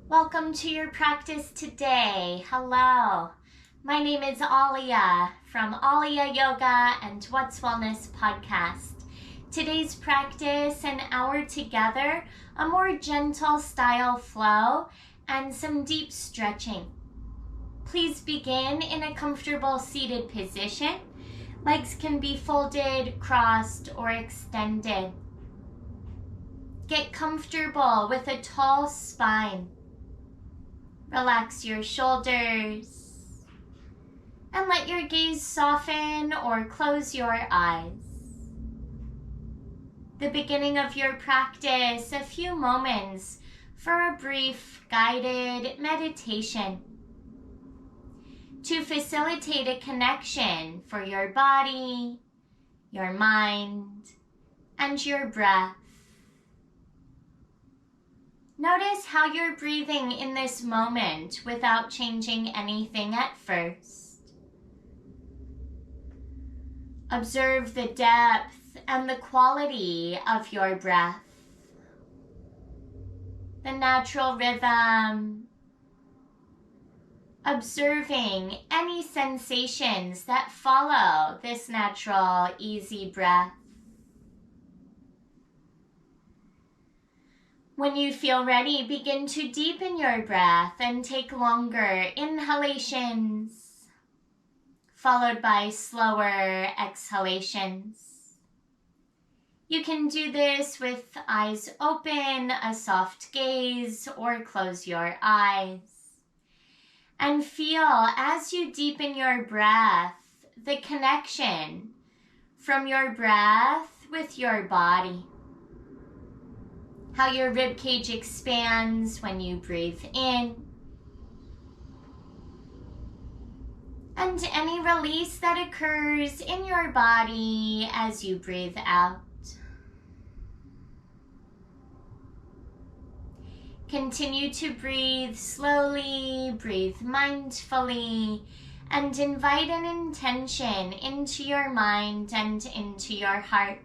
Welcome to your practice today. Hello. My name is Alia from Alia Yoga and What's Wellness podcast. Today's practice, an hour together, a more gentle style flow, and some deep stretching. Please begin in a comfortable seated position. Legs can be folded, crossed, or extended. Get comfortable with a tall spine. Relax your shoulders and let your gaze soften or close your eyes. The beginning of your practice, a few moments for a brief guided meditation to facilitate a connection for your body, your mind, and your breath. Notice how you're breathing in this moment without changing anything at first. Observe the depth and the quality of your breath, the natural rhythm, observing any sensations that follow this natural, easy breath. When you feel ready, begin to deepen your breath and take longer inhalations, followed by slower exhalations. You can do this with eyes open, a soft gaze, or close your eyes. And feel, as you deepen your breath, the connection from your breath with your body. How your ribcage expands when you breathe in, and any release that occurs in your body as you breathe out. Continue to breathe slowly, breathe mindfully, and invite an intention into your mind and into your heart.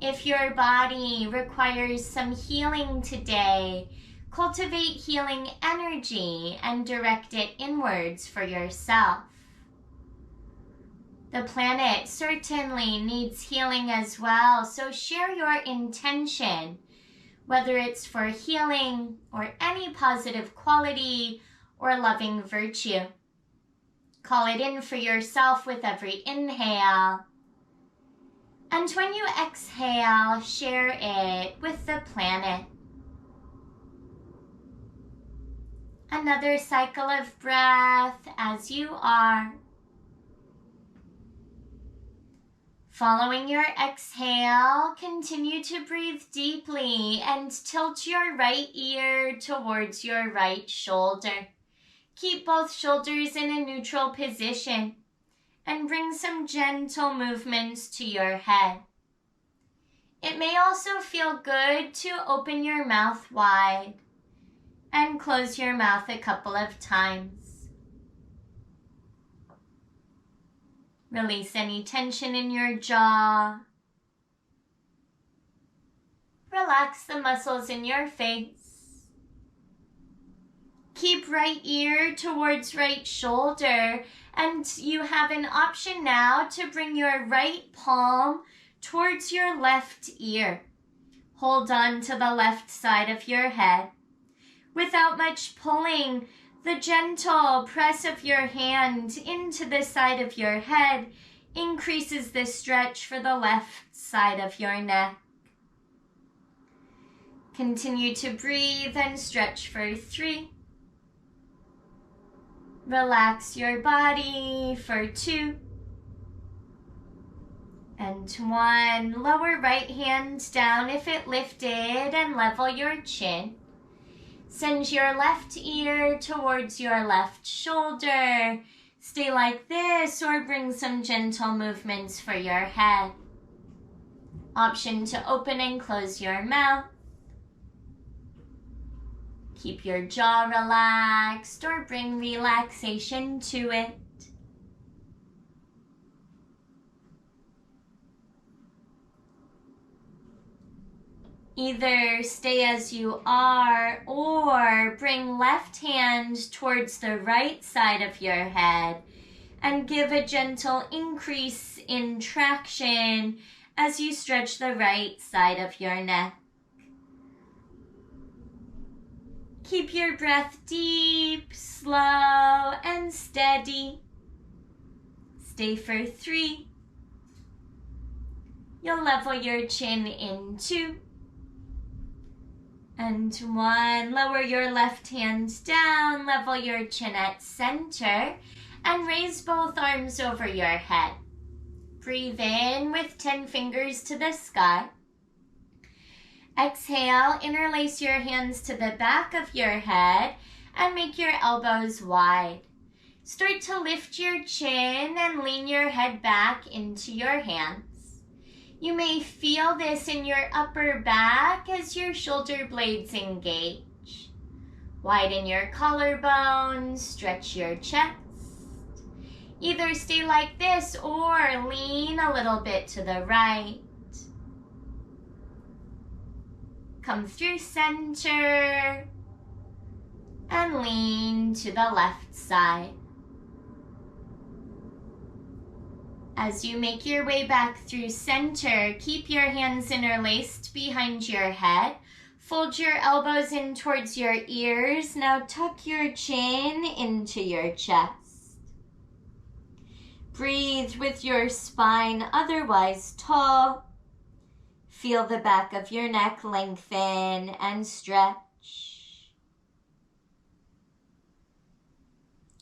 If your body requires some healing today, cultivate healing energy and direct it inwards for yourself. The planet certainly needs healing as well, so share your intention, whether it's for healing or any positive quality or loving virtue. Call it in for yourself with every inhale. And when you exhale, share it with the planet. Another cycle of breath as you are. Following your exhale, continue to breathe deeply and tilt your right ear towards your right shoulder. Keep both shoulders in a neutral position. And bring some gentle movements to your head. It may also feel good to open your mouth wide and close your mouth a couple of times. Release any tension in your jaw. Relax the muscles in your face. Keep right ear towards right shoulder. And you have an option now to bring your right palm towards your left ear. Hold on to the left side of your head. Without much pulling, the gentle press of your hand into the side of your head increases the stretch for the left side of your neck. Continue to breathe and stretch for 3. Relax your body for 2. And 1. Lower right hand down if it lifted and level your chin. Send your left ear towards your left shoulder. Stay like this or bring some gentle movements for your head. Option to open and close your mouth. Keep your jaw relaxed or bring relaxation to it. Either stay as you are or bring left hand towards the right side of your head and give a gentle increase in traction as you stretch the right side of your neck. Keep your breath deep, slow, and steady. Stay for 3. You'll level your chin in 2. And 1. Lower your left hand down, level your chin at center, and raise both arms over your head. Breathe in with 10 fingers to the sky. Exhale, interlace your hands to the back of your head and make your elbows wide. Start to lift your chin and lean your head back into your hands. You may feel this in your upper back as your shoulder blades engage. Widen your collarbones, stretch your chest. Either stay like this or lean a little bit to the right. Come through center and lean to the left side. As you make your way back through center, keep your hands interlaced behind your head. Fold your elbows in towards your ears. Now tuck your chin into your chest. Breathe with your spine otherwise tall. Feel the back of your neck lengthen and stretch.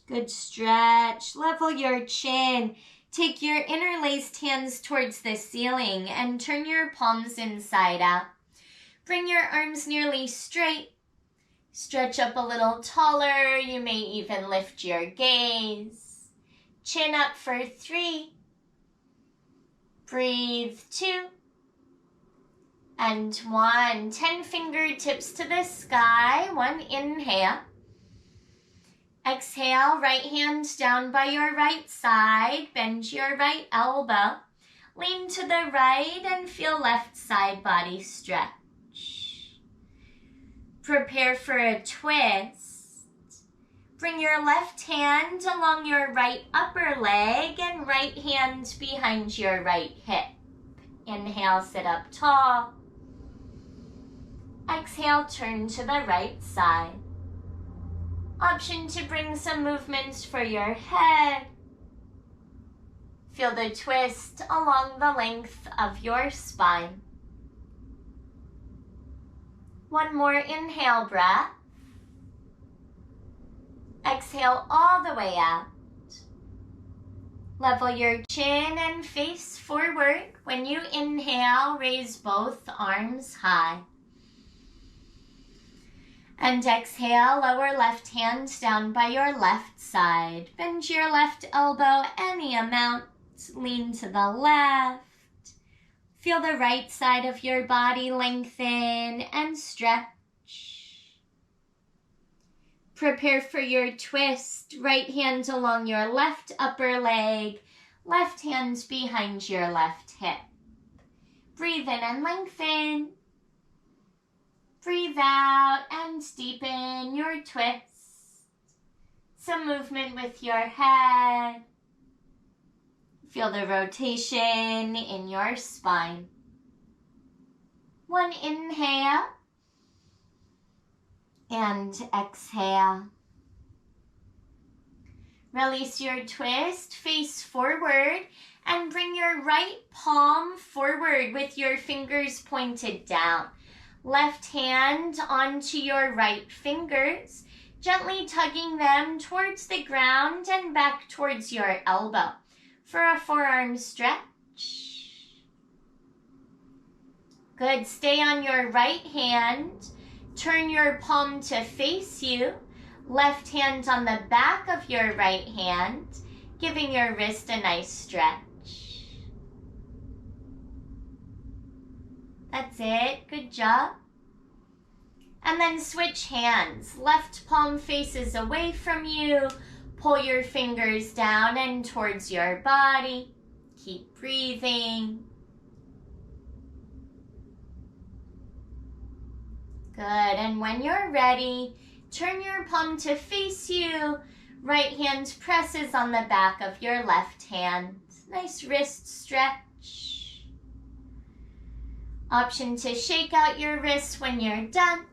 Good stretch. Level your chin. Take your interlaced hands towards the ceiling and turn your palms inside out. Bring your arms nearly straight. Stretch up a little taller. You may even lift your gaze. Chin up for 3. Breathe 2. And 1. 10 fingertips to the sky. 1 inhale. Exhale, right hand down by your right side. Bend your right elbow. Lean to the right and feel left side body stretch. Prepare for a twist. Bring your left hand along your right upper leg and right hand behind your right hip. Inhale, sit up tall. Exhale, turn to the right side. Option to bring some movement for your head. Feel the twist along the length of your spine. 1 more inhale breath. Exhale all the way out. Level your chin and face forward. When you inhale, raise both arms high. And exhale, lower left hand down by your left side. Bend your left elbow any amount. Lean to the left. Feel the right side of your body lengthen and stretch. Prepare for your twist. Right hand along your left upper leg. Left hand behind your left hip. Breathe in and lengthen. Breathe out and deepen your twist. Some movement with your head. Feel the rotation in your spine. 1 inhale and exhale. Release your twist, face forward, and bring your right palm forward with your fingers pointed down. Left hand onto your right fingers, gently tugging them towards the ground and back towards your elbow for a forearm stretch. Good. Stay on your right hand. Turn your palm to face you. Left hand on the back of your right hand, giving your wrist a nice stretch. That's it. Good job. And then switch hands. Left palm faces away from you. Pull your fingers down and towards your body. Keep breathing. Good, and when you're ready, turn your palm to face you. Right hand presses on the back of your left hand. Nice wrist stretch. Option to shake out your wrists when you're done.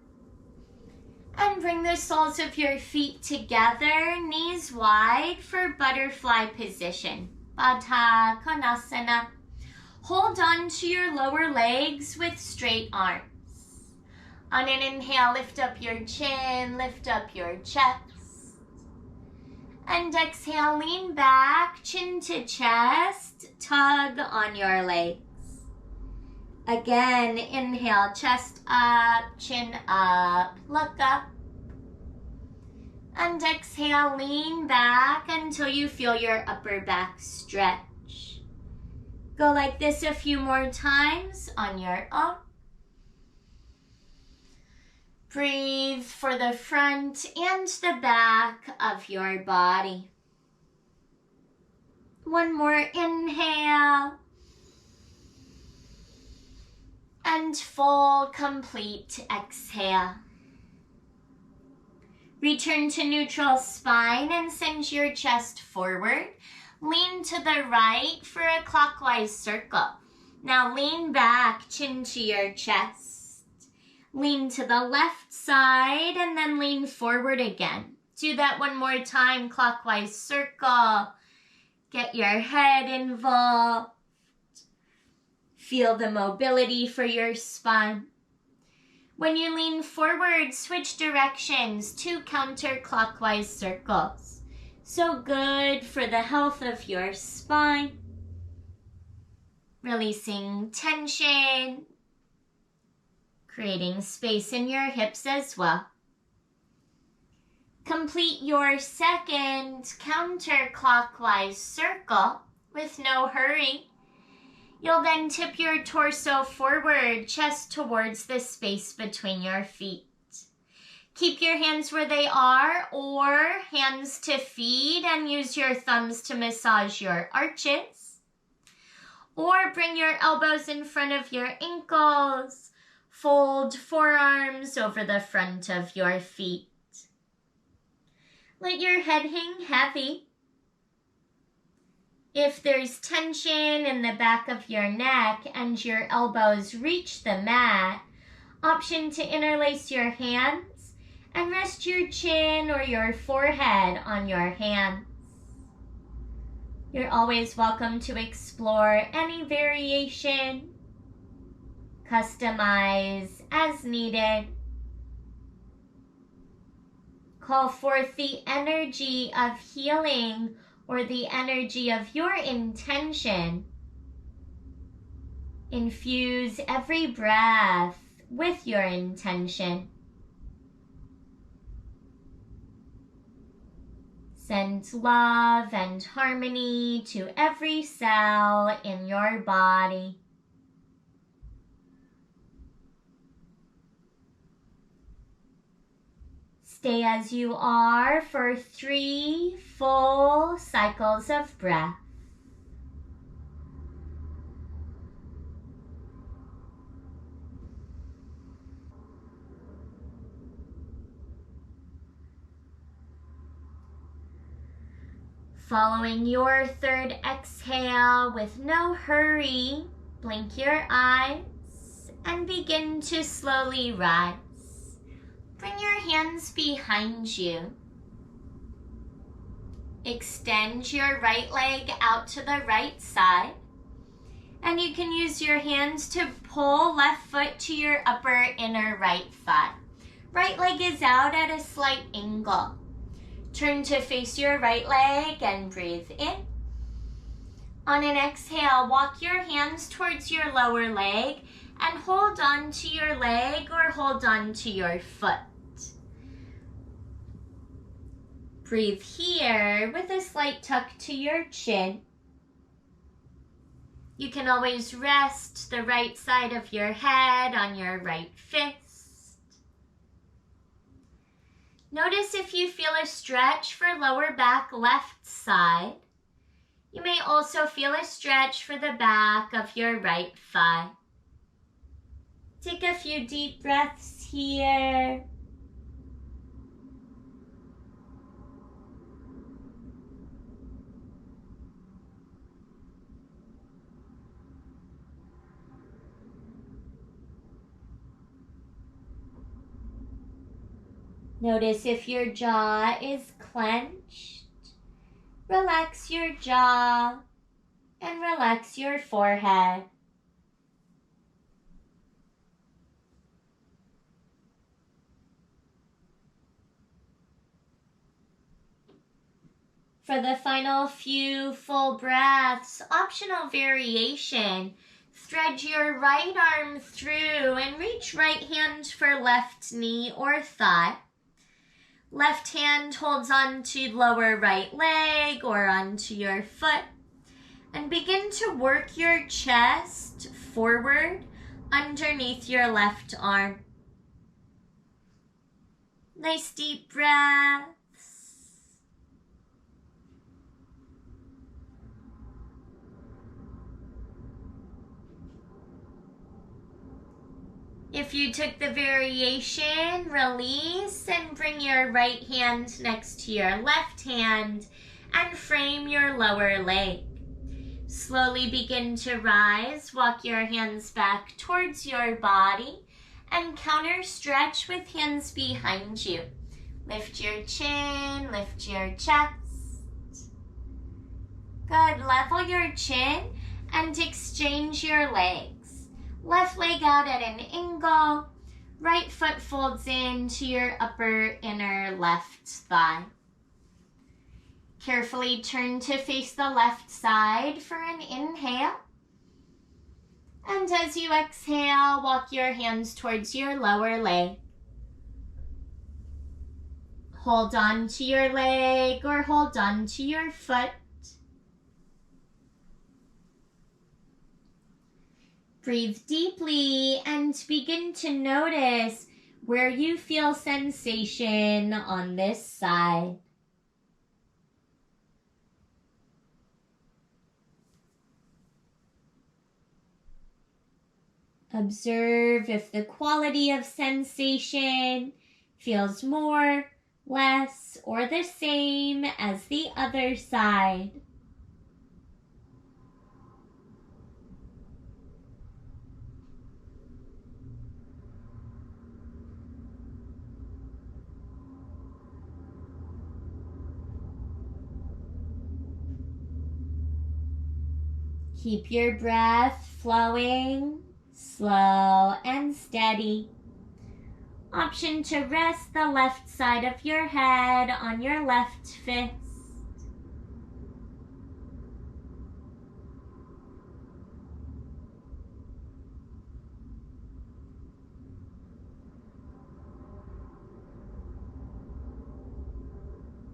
And bring the soles of your feet together, knees wide for butterfly position. Baddha Konasana. Hold on to your lower legs with straight arms. On an inhale, lift up your chin, lift up your chest. And exhale, lean back, chin to chest, tug on your legs. Again, inhale, chest up, chin up, look up. And exhale, lean back until you feel your upper back stretch. Go like this a few more times on your own. Breathe for the front and the back of your body. One more inhale. And full, complete exhale. Return to neutral spine and send your chest forward. Lean to the right for a clockwise circle. Now lean back, chin to your chest. Lean to the left side and then lean forward again. Do that one more time, clockwise circle. Get your head involved. Feel the mobility for your spine. When you lean forward, switch directions, 2 counterclockwise circles. So good for the health of your spine. Releasing tension. Creating space in your hips as well. Complete your second counterclockwise circle with no hurry. You'll then tip your torso forward, chest towards the space between your feet. Keep your hands where they are or hands to feet and use your thumbs to massage your arches. Or bring your elbows in front of your ankles. Fold forearms over the front of your feet. Let your head hang heavy. If there's tension in the back of your neck and your elbows reach the mat, option to interlace your hands and rest your chin or your forehead on your hands. You're always welcome to explore any variation. Customize as needed. Call forth the energy of healing or the energy of your intention. Infuse every breath with your intention. Send love and harmony to every cell in your body. Stay as you are for 3 full cycles of breath. Following your third exhale with no hurry, blink your eyes and begin to slowly rise. Bring your hands behind you. Extend your right leg out to the right side. And you can use your hands to pull left foot to your upper inner right thigh. Right leg is out at a slight angle. Turn to face your right leg and breathe in. On an exhale, walk your hands towards your lower leg and hold on to your leg or hold on to your foot. Breathe here with a slight tuck to your chin. You can always rest the right side of your head on your right fist. Notice if you feel a stretch for lower back left side. You may also feel a stretch for the back of your right thigh. Take a few deep breaths here. Notice if your jaw is clenched. Relax your jaw and relax your forehead. For the final few full breaths, optional variation. Thread your right arm through and reach right hand for left knee or thigh. Left hand holds onto lower right leg or onto your foot. And begin to work your chest forward underneath your left arm. Nice deep breaths. If you took the variation, release and bring your right hand next to your left hand and frame your lower leg. Slowly begin to rise, walk your hands back towards your body and counter stretch with hands behind you. Lift your chin, lift your chest. Good, level your chin and exchange your legs. Left leg out at an angle, right foot folds into your upper inner left thigh. Carefully turn to face the left side for an inhale. And as you exhale, walk your hands towards your lower leg. Hold on to your leg or hold on to your foot. Breathe deeply and begin to notice where you feel sensation on this side. Observe if the quality of sensation feels more, less, or the same as the other side. Keep your breath flowing, slow and steady. Option to rest the left side of your head on your left fist.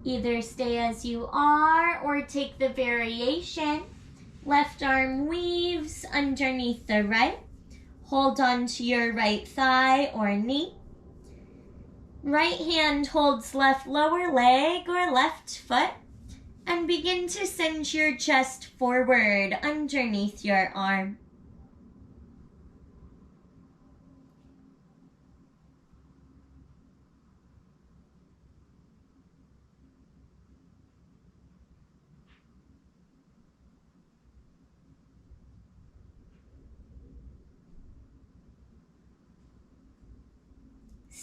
Either stay as you are or take the variation. Left arm weaves underneath the right. Hold on to your right thigh or knee. Right hand holds left lower leg or left foot. And begin to send your chest forward underneath your arm.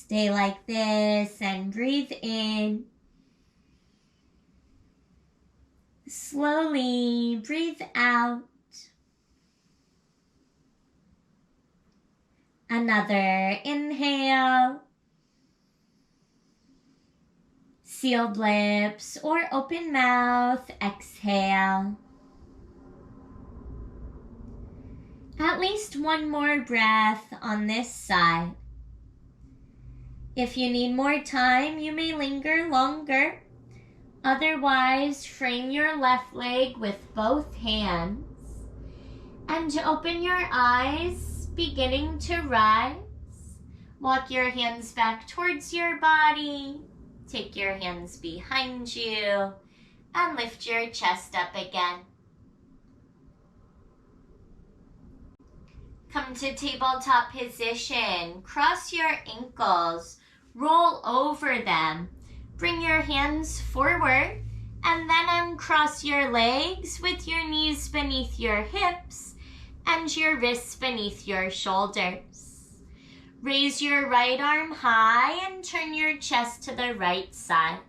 Stay like this and breathe in. Slowly breathe out. Another inhale. Sealed lips or open mouth, exhale. At least one more breath on this side. If you need more time, you may linger longer. Otherwise, frame your left leg with both hands and open your eyes, beginning to rise. Walk your hands back towards your body. Take your hands behind you and lift your chest up again. Come to tabletop position. Cross your ankles. Roll over them. Bring your hands forward and then uncross your legs with your knees beneath your hips and your wrists beneath your shoulders. Raise your right arm high and turn your chest to the right side.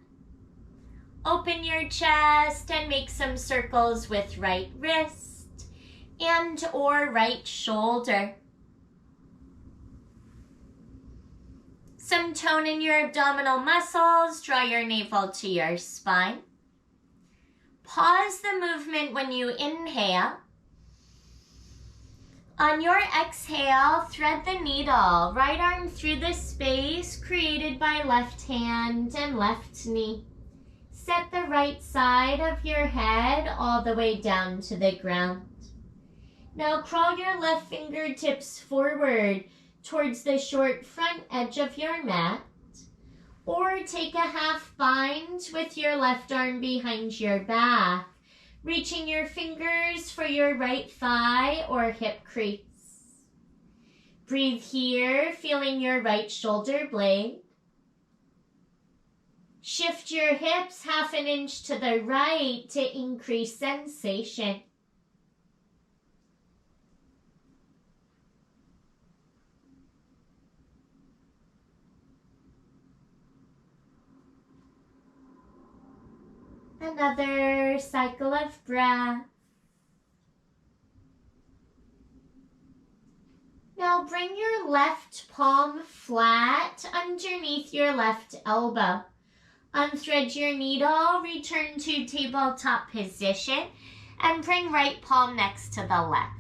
Open your chest and make some circles with right wrist and or right shoulder. Some tone in your abdominal muscles. Draw your navel to your spine. Pause the movement when you inhale. On your exhale, thread the needle. Right arm through the space created by left hand and left knee. Set the right side of your head all the way down to the ground. Now crawl your left fingertips forward towards the short front edge of your mat, or take a half bind with your left arm behind your back, reaching your fingers for your right thigh or hip crease. Breathe here, feeling your right shoulder blade. Shift your hips half an inch to the right to increase sensation. Another cycle of breath. Now bring your left palm flat underneath your left elbow. Unthread your needle, return to tabletop position, and bring right palm next to the left.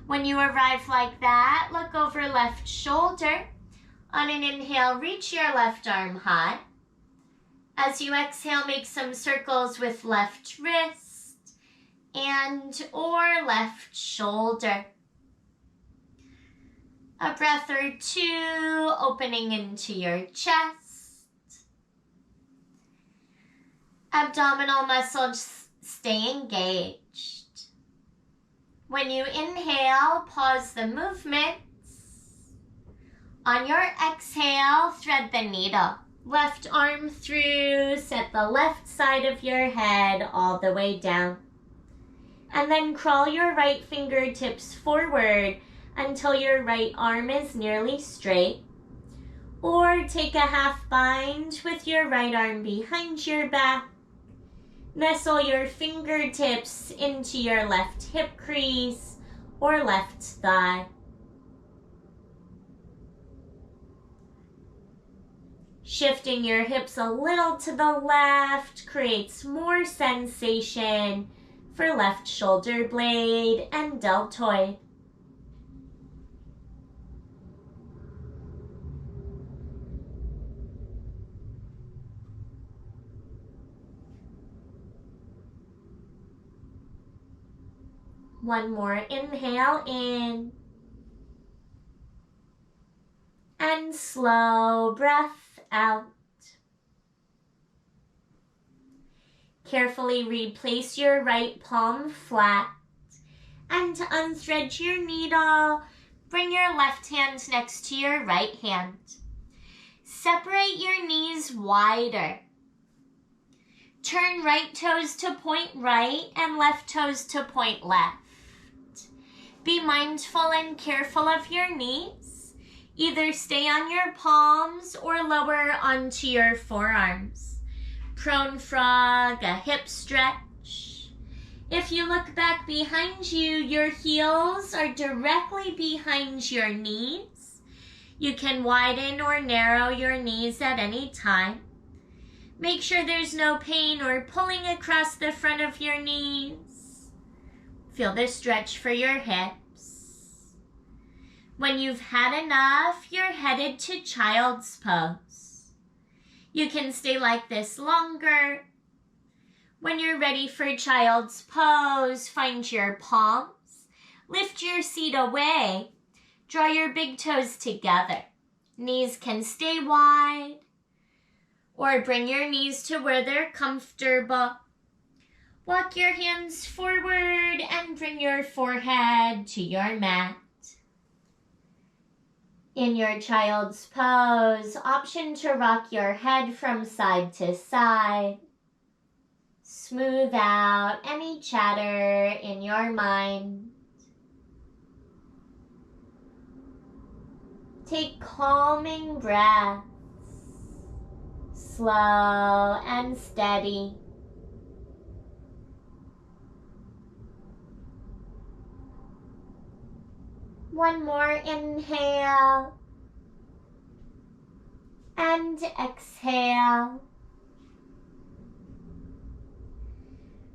When you arrive like that, look over left shoulder. On an inhale, reach your left arm high. As you exhale, make some circles with left wrist and or left shoulder. A breath or two, opening into your chest. Abdominal muscles stay engaged. When you inhale, pause the movements. On your exhale, thread the needle. Left arm through, set the left side of your head all the way down. And then crawl your right fingertips forward until your right arm is nearly straight. Or take a half bind with your right arm behind your back. Nestle your fingertips into your left hip crease or left thigh. Shifting your hips a little to the left creates more sensation for left shoulder blade and deltoid. One more inhale in. And slow breath out. Carefully replace your right palm flat. And to unthread your needle, bring your left hand next to your right hand. Separate your knees wider. Turn right toes to point right and left toes to point left. Be mindful and careful of your knees. Either stay on your palms or lower onto your forearms. Prone frog, a hip stretch. If you look back behind you, your heels are directly behind your knees. You can widen or narrow your knees at any time. Make sure there's no pain or pulling across the front of your knees. Feel the stretch for your hips. When you've had enough, you're headed to child's pose. You can stay like this longer. When you're ready for child's pose, find your palms. Lift your seat away. Draw your big toes together. Knees can stay wide. Or bring your knees to where they're comfortable. Walk your hands forward and bring your forehead to your mat. In your child's pose, option to rock your head from side to side. Smooth out any chatter in your mind. Take calming breaths, slow and steady. One more inhale and exhale.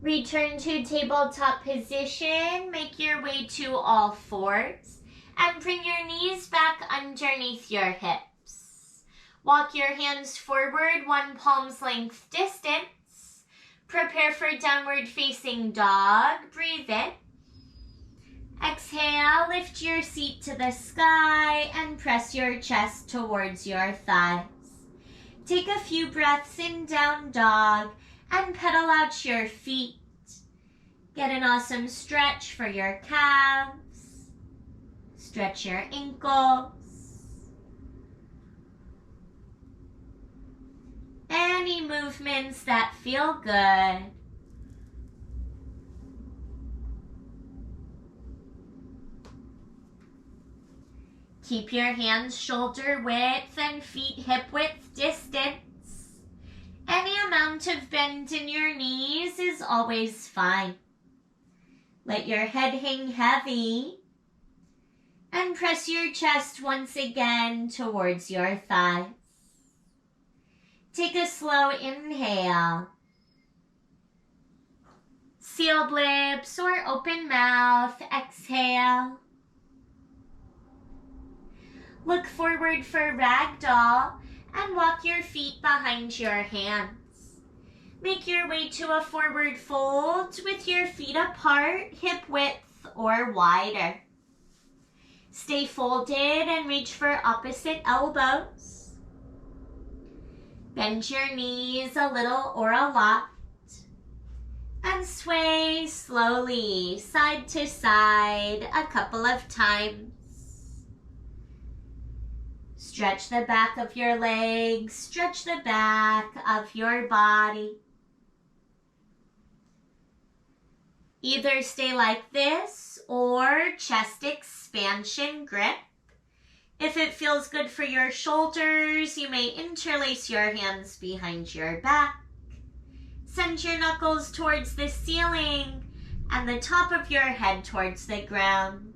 Return to tabletop position. Make your way to all fours and bring your knees back underneath your hips. Walk your hands forward, one palm's length distance. Prepare for downward facing dog. Breathe in. Exhale, lift your seat to the sky and press your chest towards your thighs. Take a few breaths in down dog and pedal out your feet. Get an awesome stretch for your calves. Stretch your ankles. Any movements that feel good. Keep your hands shoulder width and feet hip width distance. Any amount of bend in your knees is always fine. Let your head hang heavy and press your chest once again towards your thighs. Take a slow inhale. Sealed lips or open mouth, exhale. Look forward for ragdoll and walk your feet behind your hands. Make your way to a forward fold with your feet apart, hip width or wider. Stay folded and reach for opposite elbows. Bend your knees a little or a lot. And sway slowly side to side a couple of times. Stretch the back of your legs, stretch the back of your body. Either stay like this or chest expansion grip. If it feels good for your shoulders, you may interlace your hands behind your back. Send your knuckles towards the ceiling and the top of your head towards the ground.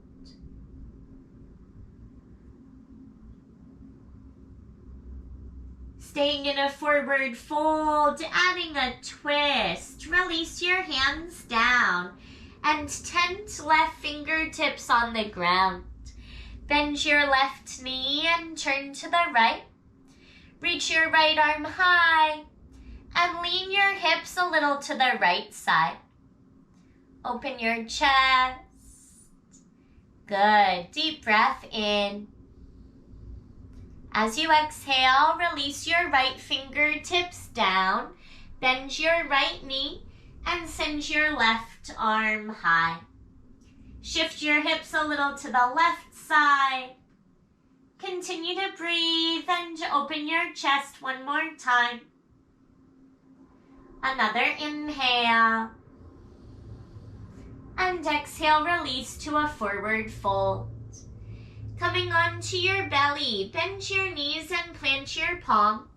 Staying in a forward fold, adding a twist. Release your hands down and tent left fingertips on the ground. Bend your left knee and turn to the right. Reach your right arm high and lean your hips a little to the right side. Open your chest. Good. Deep breath in. As you exhale, release your right fingertips down, bend your right knee, and send your left arm high. Shift your hips a little to the left side. Continue to breathe and open your chest one more time. Another inhale. And exhale, release to a forward fold. Coming onto your belly, bend your knees and plant your palms.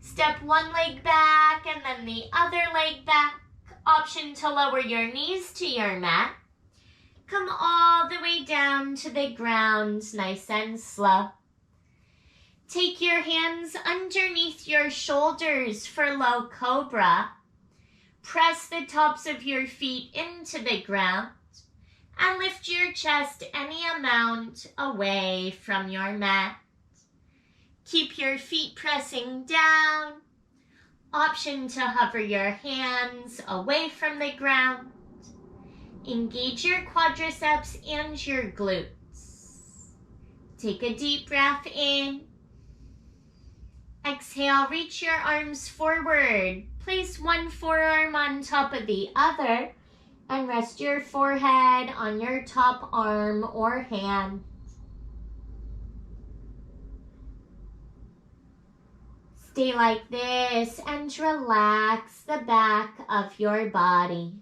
Step one leg back and then the other leg back. Option to lower your knees to your mat. Come all the way down to the ground, nice and slow. Take your hands underneath your shoulders for low cobra. Press the tops of your feet into the ground. And lift your chest any amount away from your mat. Keep your feet pressing down. Option to hover your hands away from the ground. Engage your quadriceps and your glutes. Take a deep breath in. Exhale, reach your arms forward. Place one forearm on top of the other. And rest your forehead on your top arm or hand. Stay like this and relax the back of your body.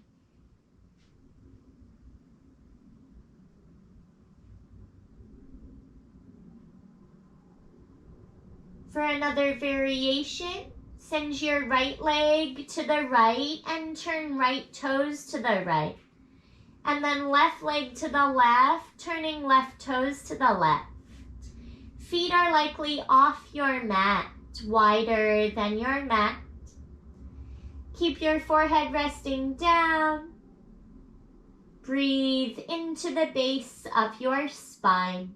For another variation, send your right leg to the right and turn right toes to the right. And then left leg to the left, turning left toes to the left. Feet are likely off your mat, wider than your mat. Keep your forehead resting down. Breathe into the base of your spine.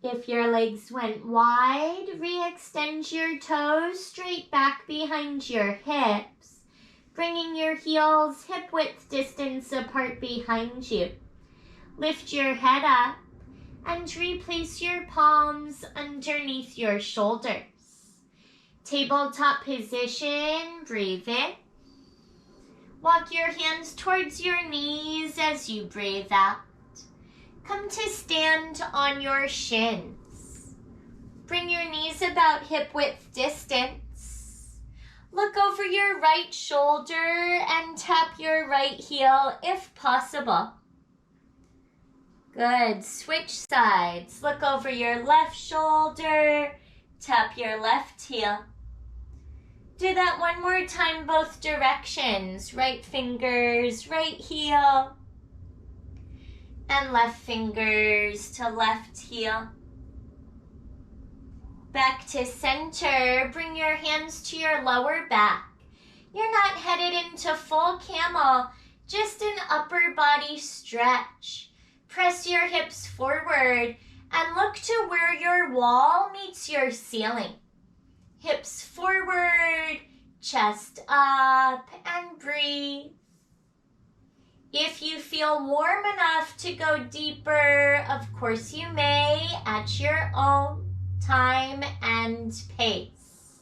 If your legs went wide, re-extend your toes straight back behind your hips, bringing your heels hip-width distance apart behind you. Lift your head up and replace your palms underneath your shoulders. Tabletop position, breathe in. Walk your hands towards your knees as you breathe out. Come to stand on your shins. Bring your knees about hip-width distance. Look over your right shoulder and tap your right heel if possible. Good. Switch sides. Look over your left shoulder. Tap your left heel. Do that one more time, both directions. Right fingers, right heel. And left fingers to left heel. Back to center. Bring your hands to your lower back. You're not headed into full camel, just an upper body stretch. Press your hips forward and look to where your wall meets your ceiling. Hips forward, chest up, and breathe. If you feel warm enough to go deeper, of course you may at your own time and pace.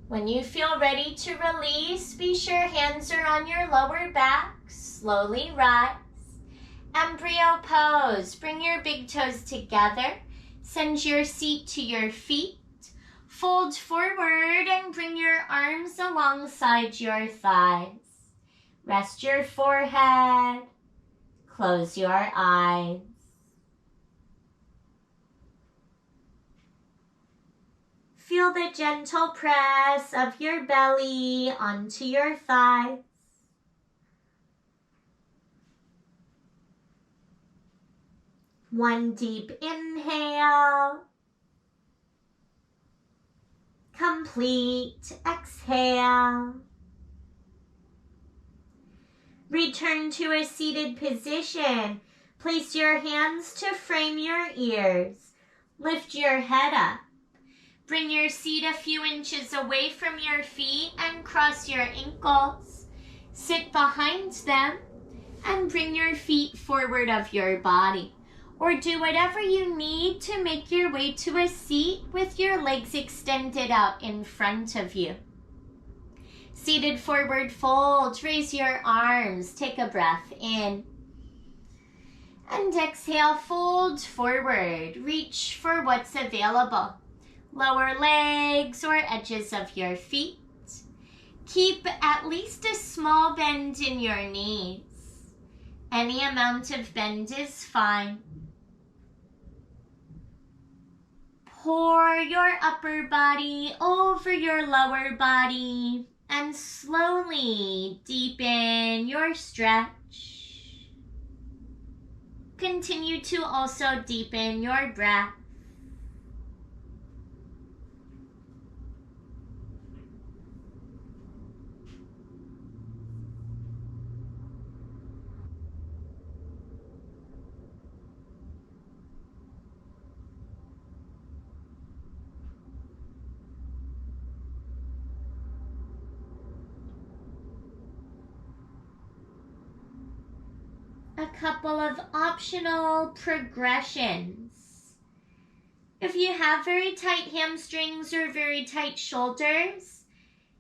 When you feel ready to release, be sure hands are on your lower back. Slowly rise. Embryo pose. Bring your big toes together. Send your seat to your feet. Fold forward and bring your arms alongside your thighs. Rest your forehead. Close your eyes. Feel the gentle press of your belly onto your thighs. One deep inhale. Complete exhale. Return to a seated position. Place your hands to frame your ears. Lift your head up. Bring your seat a few inches away from your feet and cross your ankles. Sit behind them and bring your feet forward of your body. Or do whatever you need to make your way to a seat with your legs extended out in front of you. Seated forward fold, raise your arms, take a breath in. And exhale, fold forward, reach for what's available. Lower legs or edges of your feet. Keep at least a small bend in your knees. Any amount of bend is fine. Pour your upper body over your lower body and slowly deepen your stretch. Continue to also deepen your breath. A couple of optional progressions. If you have very tight hamstrings or very tight shoulders,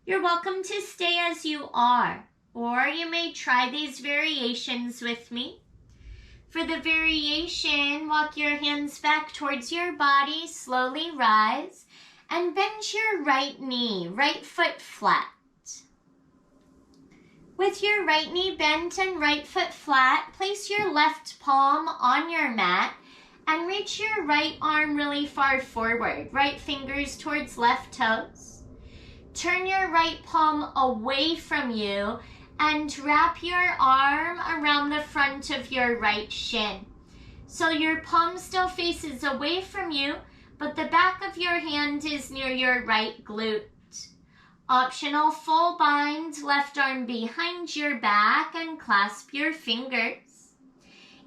You're welcome to stay as you are, or you may try these variations with me. For the variation, walk your hands back towards your body, slowly rise, and bend your right knee, right foot flat. With your right knee bent and right foot flat, place your left palm on your mat and reach your right arm really far forward, right fingers towards left toes. Turn your right palm away from you and wrap your arm around the front of your right shin. So your palm still faces away from you, but the back of your hand is near your right glute. Optional full bind, left arm behind your back and clasp your fingers.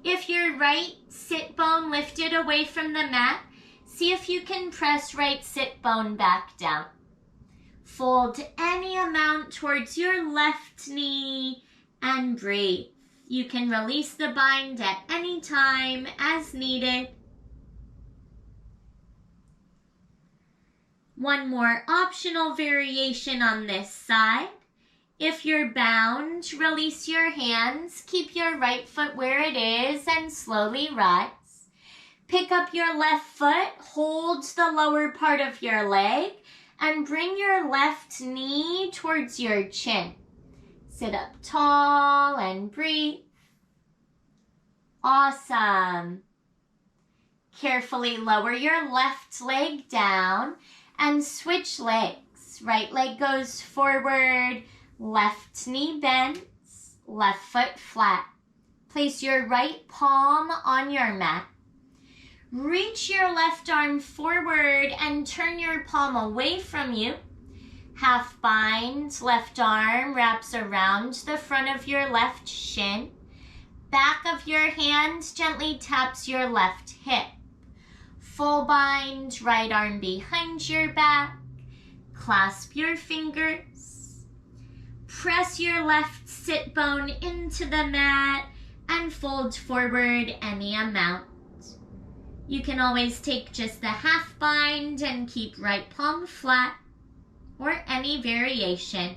If your right sit bone lifted away from the mat, see if you can press right sit bone back down. Fold any amount towards your left knee and breathe. You can release the bind at any time as needed. One more optional variation on this side. If you're bound, release your hands, keep your right foot where it is and slowly rise. Pick up your left foot, hold the lower part of your leg, and bring your left knee towards your chin. Sit up tall and breathe. Awesome. Carefully lower your left leg down and switch legs. Right leg goes forward, left knee bends, left foot flat. Place your right palm on your mat. Reach your left arm forward and turn your palm away from you. Half bind, left arm wraps around the front of your left shin. Back of your hand gently taps your left hip. Full bind, right arm behind your back. Clasp your fingers. Press your left sit bone into the mat and fold forward any amount. You can always take just the half bind and keep right palm flat, or any variation.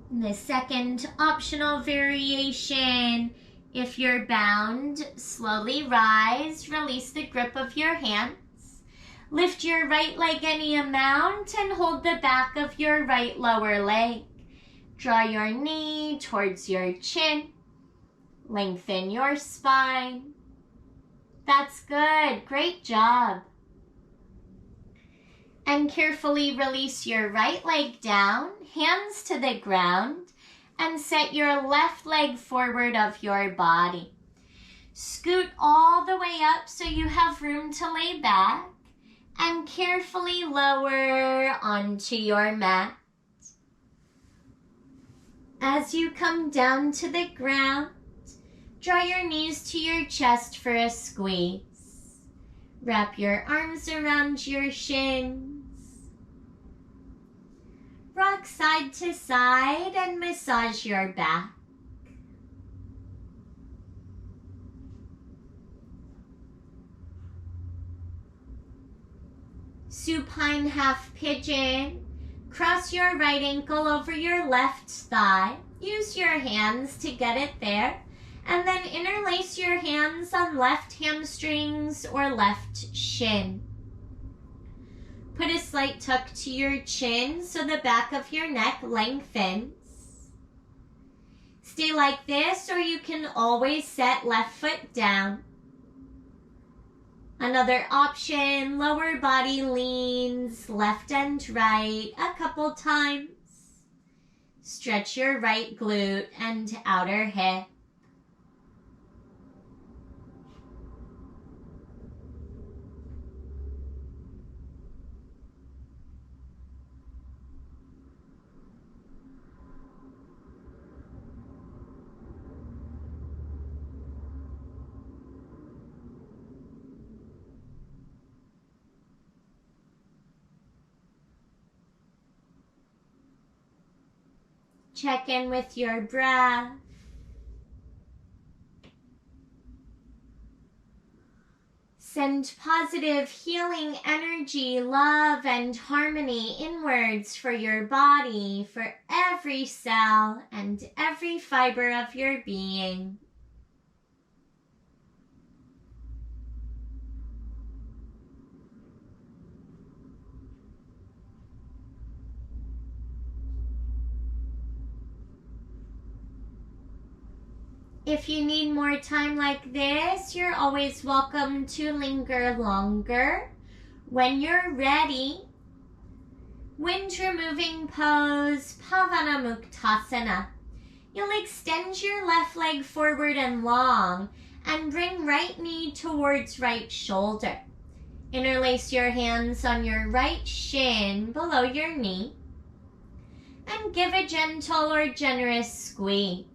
The second optional variation, if you're bound, slowly rise, release the grip of your hands. Lift your right leg any amount and hold the back of your right lower leg. Draw your knee towards your chin. Lengthen your spine. That's good. Great job. And carefully release your right leg down, hands to the ground, and set your left leg forward of your body. Scoot all the way up so you have room to lay back, and carefully lower onto your mat. As you come down to the ground, draw your knees to your chest for a squeeze. Wrap your arms around your shins. Rock side to side and massage your back. Supine half pigeon. Cross your right ankle over your left thigh. Use your hands to get it there. And then interlace your hands on left hamstrings or left shin. Put a slight tuck to your chin so the back of your neck lengthens. Stay like this, or you can always set left foot down. Another option, lower body leans left and right a couple times. Stretch your right glute and outer hip. Check in with your breath. send positive healing energy, love, and harmony inwards for your body, for every cell and every fiber of your being. If you need more time like this, you're always welcome to linger longer. When you're ready, wind removing pose, Pavanamuktasana. You'll extend your left leg forward and long and bring right knee towards right shoulder. Interlace your hands on your right shin below your knee and give a gentle or generous squeeze.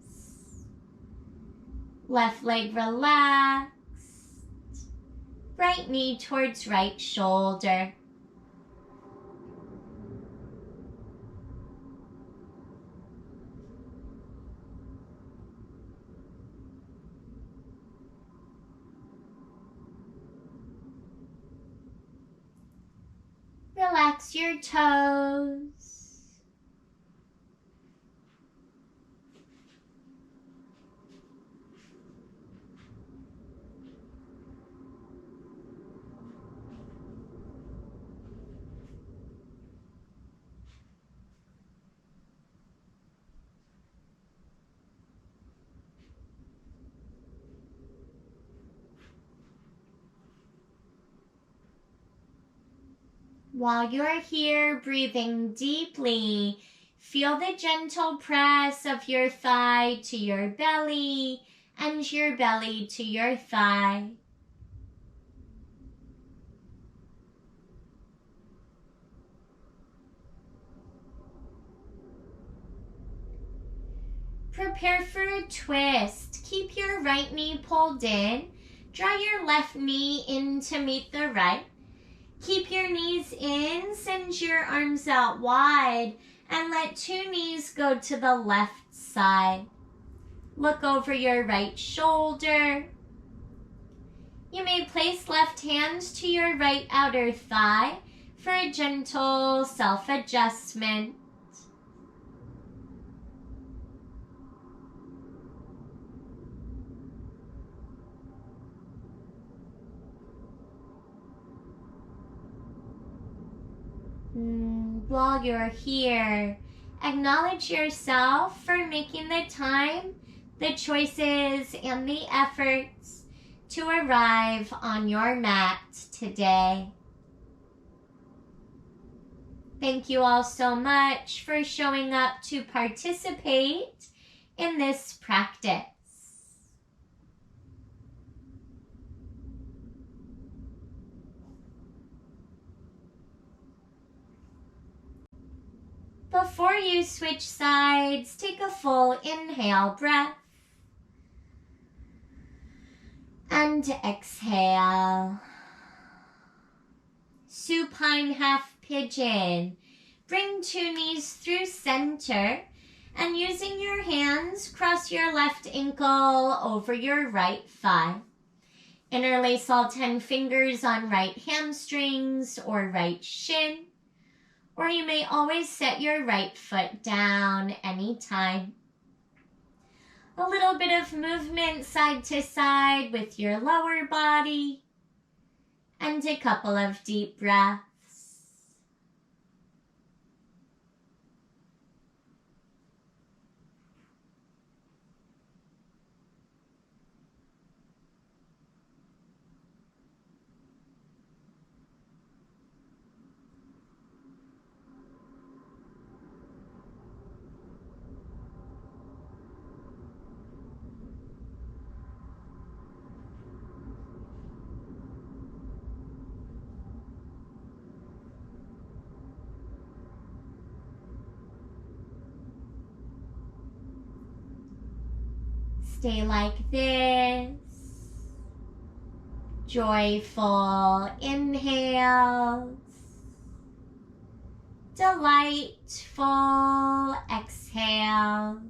Left leg relaxed, right knee towards right shoulder. Relax your toes. While you're here breathing deeply, feel the gentle press of your thigh to your belly and your belly to your thigh. Prepare for a twist. Keep your right knee pulled in. Draw your left knee in to meet the right. Keep your knees in, send your arms out wide, and let two knees go to the left side. Look over your right shoulder. You may place left hand to your right outer thigh for a gentle self-adjustment. While you're here, acknowledge yourself for making the time, the choices, and the efforts to arrive on your mat today. Thank you all so much for showing up to participate in this practice. Before you switch sides, take a full inhale breath and exhale. Supine half pigeon. Bring two knees through center and using your hands, cross your left ankle over your right thigh. Interlace all 10 fingers on right hamstrings or right shin. Or you may always set your right foot down anytime. A little bit of movement side to side with your lower body. And a couple of deep breaths. Stay like this. Joyful inhales. Delightful exhales.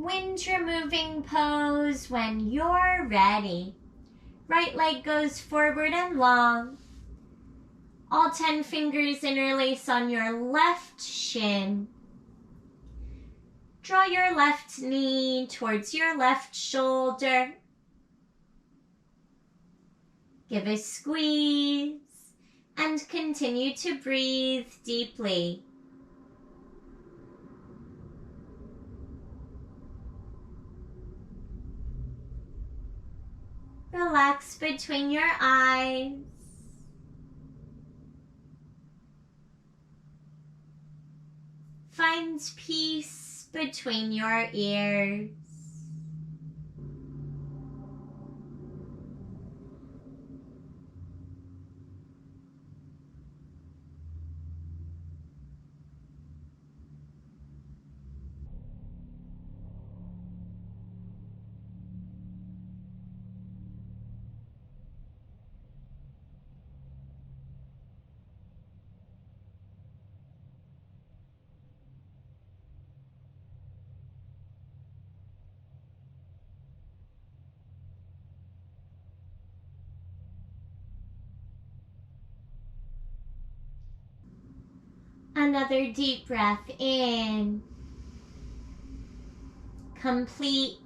wind removing pose when you're ready. Right leg goes forward and long. All 10 fingers interlace on your left shin. Draw your left knee towards your left shoulder. Give a squeeze and continue to breathe deeply. Relax between your eyes. Find peace between your ears. Another deep breath in. Complete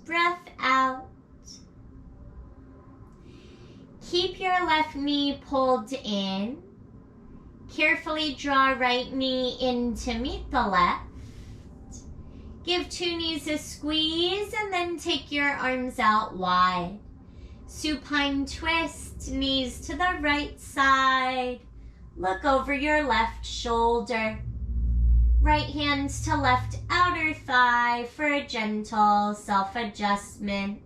breath out. Keep your left knee pulled in. Carefully draw right knee in to meet the left. Give 2 knees a squeeze and then take your arms out wide. Supine twist, knees to the right side. Look over your left shoulder. Right hand to left outer thigh for a gentle self-adjustment.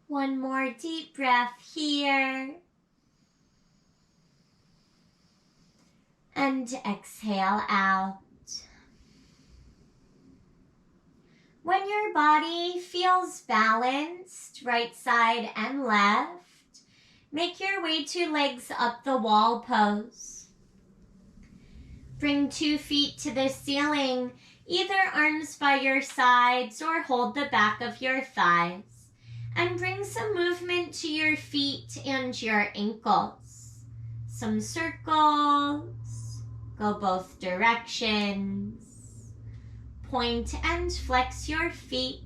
One more deep breath here. And exhale out. When your body feels balanced, right side and left, make your way 2 legs up the wall pose. Bring 2 feet to the ceiling, either arms by your sides or hold the back of your thighs. And bring some movement to your feet and your ankles. Some circles, go both directions. Point and flex your feet.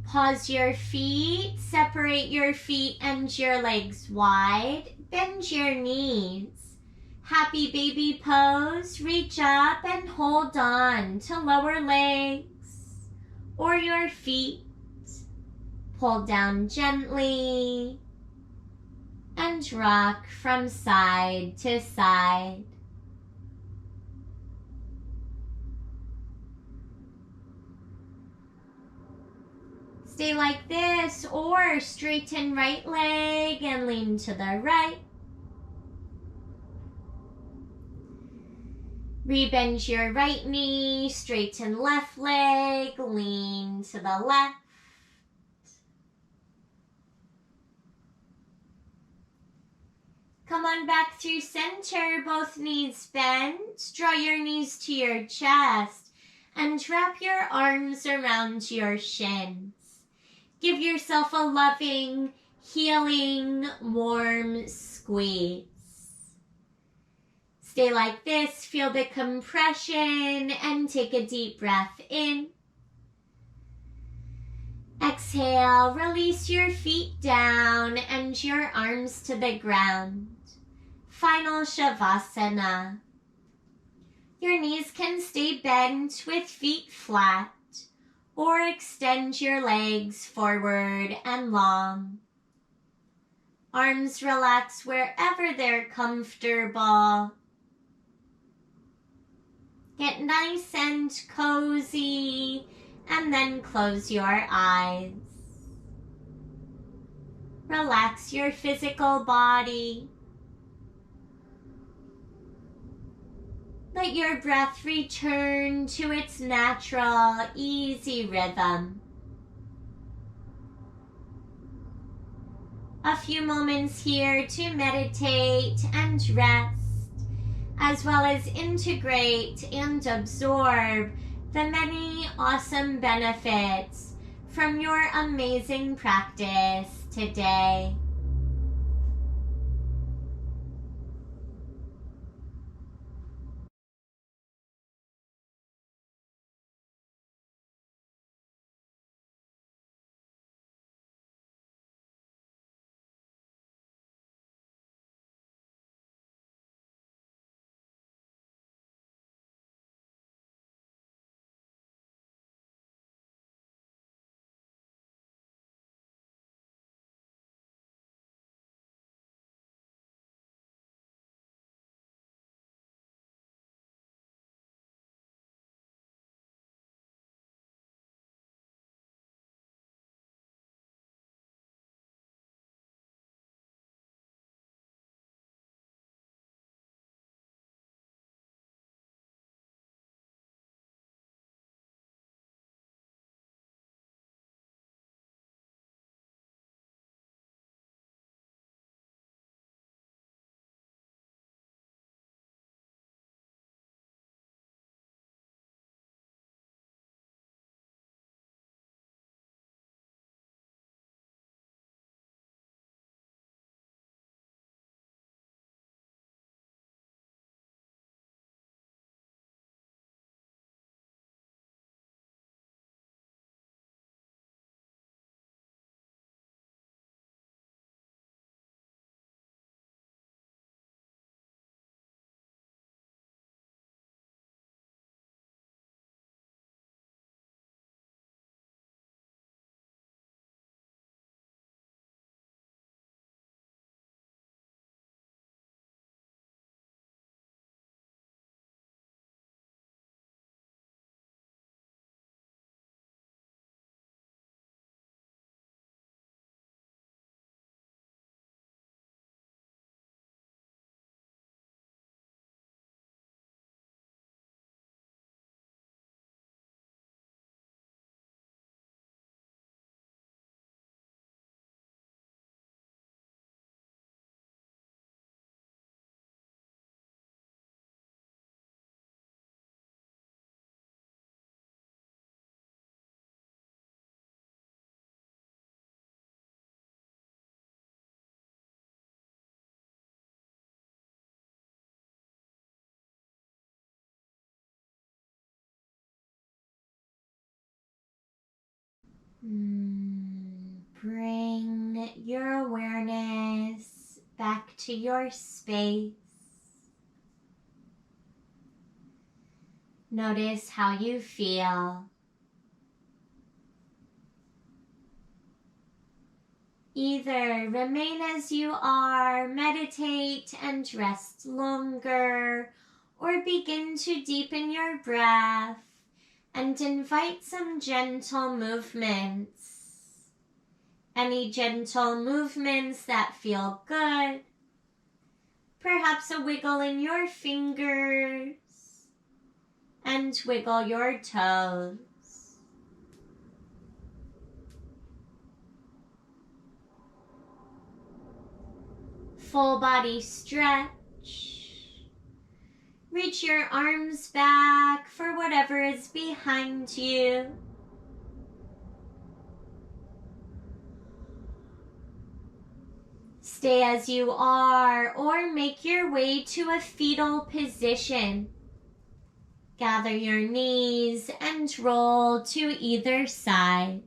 Pause your feet, separate your feet and your legs wide. Bend your knees. Happy baby pose, reach up and hold on to lower legs or your feet. Pull down gently and rock from side to side. Stay like this or straighten right leg and lean to the right. Rebend your right knee, straighten left leg, lean to the left. Come on back through center, both knees bent. Draw your knees to your chest and wrap your arms around your shins. Give yourself a loving, healing, warm squeeze. Stay like this, feel the compression, and take a deep breath in. Exhale, release your feet down and your arms to the ground. Final Shavasana. Your knees can stay bent with feet flat, or extend your legs forward and long. Arms relax wherever they're comfortable. Get nice and cozy, and then close your eyes. Relax your physical body. Let your breath return to its natural, easy rhythm. A few moments here to meditate and rest, as well as integrate and absorb the many awesome benefits from your amazing practice today. Bring your awareness back to your space. Notice how you feel. Either remain as you are, meditate and rest longer, or begin to deepen your breath and invite some gentle movements. Any gentle movements that feel good. Perhaps a wiggle in your fingers and wiggle your toes. Full body stretch. Reach your arms back for whatever is behind you. Stay as you are or make your way to a fetal position. Gather your knees and roll to either side.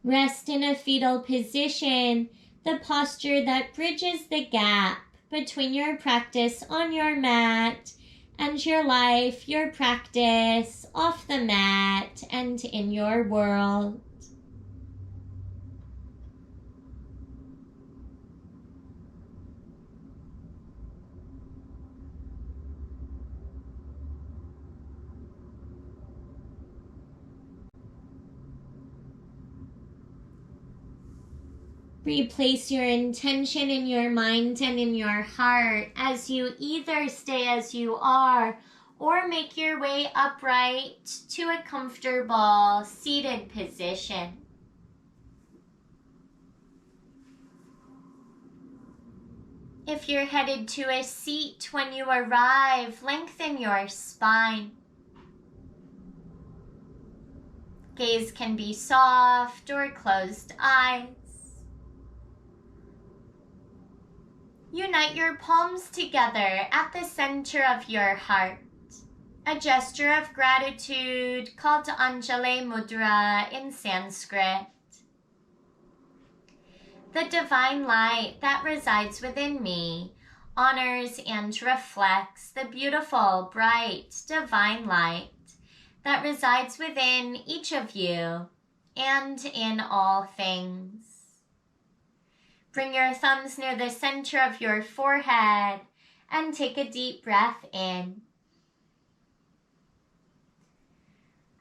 Rest in a fetal position, the posture that bridges the gap between your practice on your mat and your life, your practice off the mat and in your world. Replace your intention in your mind and in your heart as you either stay as you are or make your way upright to a comfortable seated position. If you're headed to a seat when you arrive, lengthen your spine. Gaze can be soft or closed eyes. Unite your palms together at the center of your heart. A gesture of gratitude called Anjali Mudra in Sanskrit. The divine light that resides within me honors and reflects the beautiful, bright, divine light that resides within each of you and in all things. Bring your thumbs near the center of your forehead and take a deep breath in.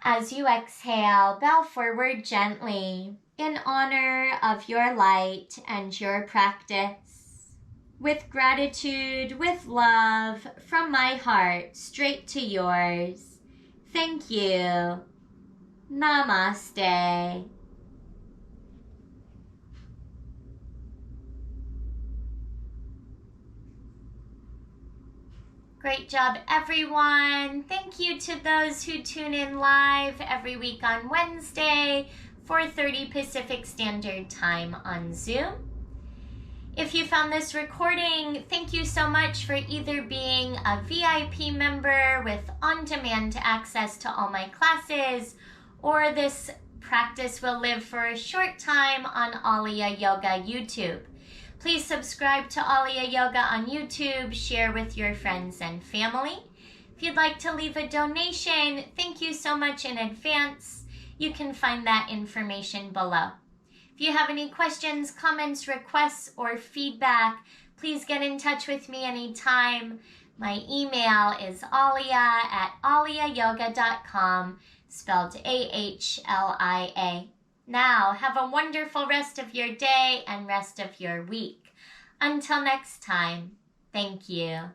As you exhale, bow forward gently in honor of your light and your practice. With gratitude, with love from my heart straight to yours. Thank you. Namaste. Great job, everyone. Thank you to those who tune in live every week on Wednesday, 4:30 Pacific Standard Time on Zoom. If you found this recording, thank you so much for either being a VIP member with on-demand access to all my classes, or this practice will live for a short time on Aliyah Yoga YouTube. Please subscribe to Aliyah Yoga on YouTube, share with your friends and family. If you'd like to leave a donation, thank you so much in advance. You can find that information below. If you have any questions, comments, requests, or feedback, please get in touch with me anytime. My email is alia@aliyayoga.com, spelled AHLIA. Now, have a wonderful rest of your day and rest of your week. Until next time, thank you.